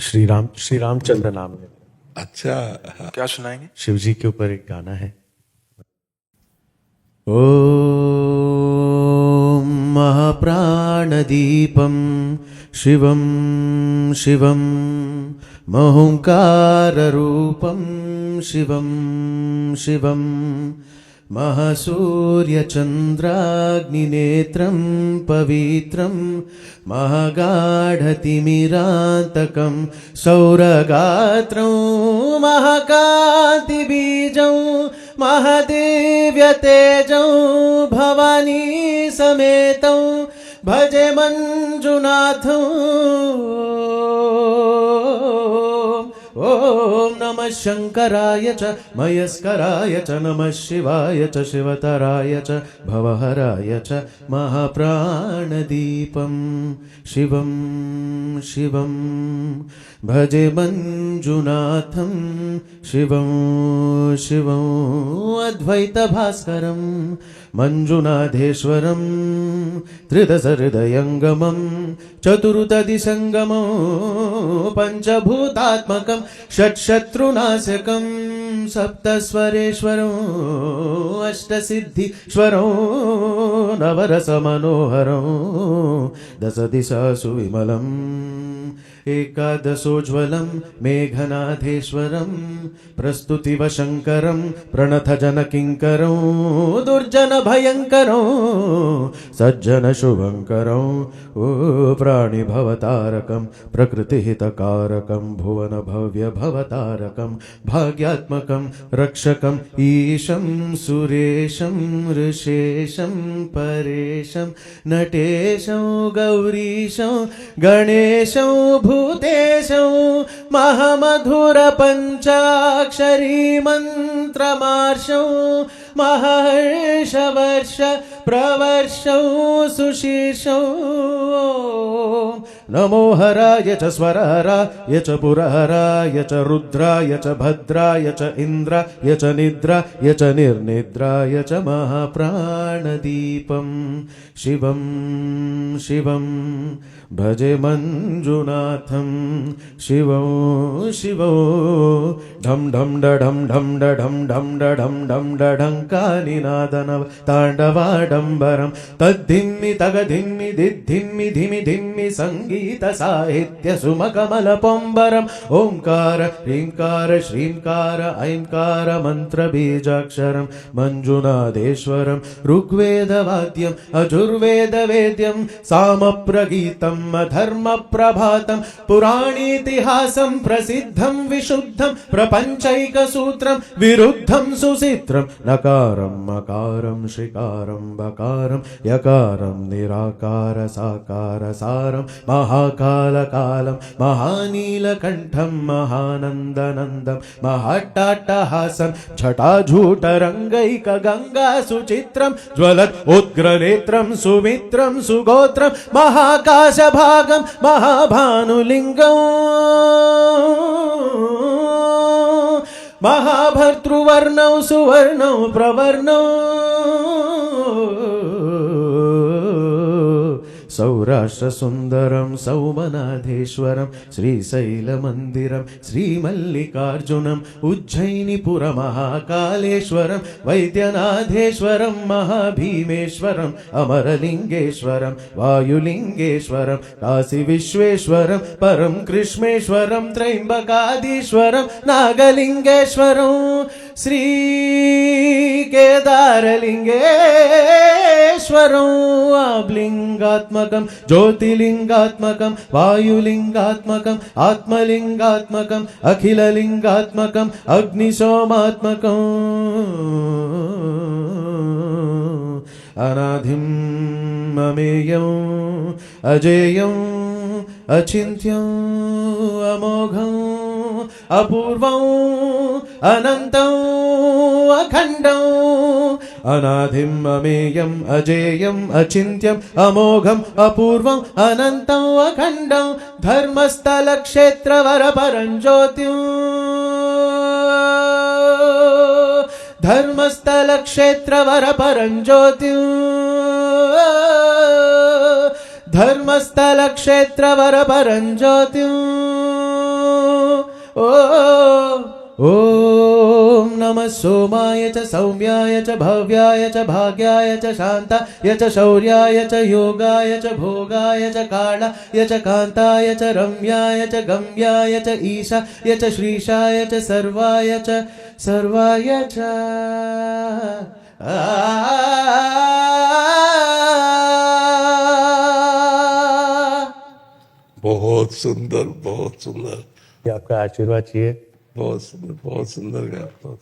श्री रामचंद्र नाम है। अच्छा, क्या सुनाएंगे? शिव जी के ऊपर एक गाना है। ॐ महाप्राणदीपं शिवं शिवं महुङ्काररूपं शिवं शिवं महासूर्यचन्द्राग्निनेत्रं पवित्रं महागाढतिमिरान्तकं सौरगात्रं महाकान्तिबीजं महादिव्यतेजं भवानी समेतं भजे मञ्जुनाथं। ॐ नमः शङ्कराय च मयस्कराय च नमः शिवाय च शिवतराय च भवहराय च महाप्राणदीपं शिवं शिवं भजे मञ्जुनाथं शिवं शिवं अद्वैतभास्करं मञ्जुनाथेश्वरं त्रिदशहृदयङ्गमं चतुर्दधिसङ्गमं पञ्चभूतात्मकं षट्शत्रुनाशकं सप्तस्वरेश्वरं अष्टसिद्धीश्वरं नवरसमनोहरं दशदिशासु विमलम् एकादशोज्ज्वलं मेघनाथेश्वरं प्रस्तुतिवशङ्करं प्रणतजनकिङ्करं दुर्जनभयङ्करं सज्जनशुभङ्करं ओ प्राणिभवतारकं प्रकृतिहितकारकं भुवनभव्यभवतारकं भाग्यात्मकं रक्षकम् ईशं सुरेशं ऋषेशं परेशं नटेशं गौरीशं गणेशं भूतेशं महामधुरपञ्चाक्षरी मन्त्रमार्षं महर्षवर्ष प्रवर्षं सुशीर्षं नमो हराय च स्वरहराय च पुरहराय च रुद्राय च भद्राय च इन्द्राय च निद्राय च निर्निद्राय च महाप्राणदीपं शिवं शिवं भजे मञ्जुनाथं शिवं शिवं ढं ढं डढं ढं डढं ढं डढं ढं डढङ्कानिनादनव ताण्डवाडम्बरं तद्धिम्मि तगधिम्मि दिद्धिम्मि धिमि धिम्मि सङ्गीतसाहित्यसुमकमलपम्बरम् ओङ्कार ह्रीङ्कार श्रीङ्कार ऐङ्कार मन्त्रबीजाक्षरं मञ्जुनाथेश्वरं ऋग्वेदवाद्यम् अजुर्वेदवेद्यं सामप्रगीतं धर्मप्रभातं पुराणीतिहासं प्रसिद्धं विशुद्धं प्रपञ्चैकसूत्रं विरुद्धं सुचित्रं नकारं मकारं श्रीकारं बकारं यकारं निराकार साकार सारं महाकालकालं महानीलकण्ठं महानन्दनन्दं महाट्टाट्टहासं छटाझूटरङ्गैकगङ्गासुचित्रं ज्वलत् उग्रनेत्रं सुमित्रं सुगोत्रं महाकाशभागं महाभानुलिङ्गं महाभर्तृवर्णौ सुवर्णौ प्रवर्णौ सौराष्ट्रसुन्दरं सौमनाथेश्वरं श्रीशैलमन्दिरं श्रीमल्लिकार्जुनम् उज्जयिनीपुरमहाकालेश्वरं वैद्यनाथेश्वरं महाभीमेश्वरम् अमरलिङ्गेश्वरं वायुलिङ्गेश्वरं काशीविश्वेश्वरं परं कृष्णेश्वरं त्रयम्बकाधीश्वरं नागलिङ्गेश्वरं श्रीकेदारलिङ्गेश्वरं आब्लिङ्गात्मकं ज्योतिलिङ्गात्मकं वायुलिङ्गात्मकं आत्मलिङ्गात्मकं अखिललिङ्गात्मकं अग्निसोमात्मकम् अनादिं अमेयं अजेयं अचिन्त्यं अमोघं अपूर्वं अनन्तं अखण्डं अनादिं अमेयं अजेयं अचिन्त्यं अमोघं अपूर्वं अनन्तं अखण्डं धर्मस्थलक्षेत्रवरपरं ज्योतिं धर्मस्थलक्षेत्रवरपरं ज्योतिं धर्मस्थलक्षेत्रवरपरं ज्योतिं ॐ नमः सोमाय च सौम्याय च भव्याय च भाग्याय च शान्ताय च शौर्याय च योगाय च भोगाय च कालाय च कान्ताय च रम्याय च गम्याय च ईशाय च श्रीशाय च सर्वाय च बहुत सुंदर, बहुत सुंदर। आपका आशीर्वाद चाहिए। बहुत सुंदर, बहुत सुंदर गाया। बहुत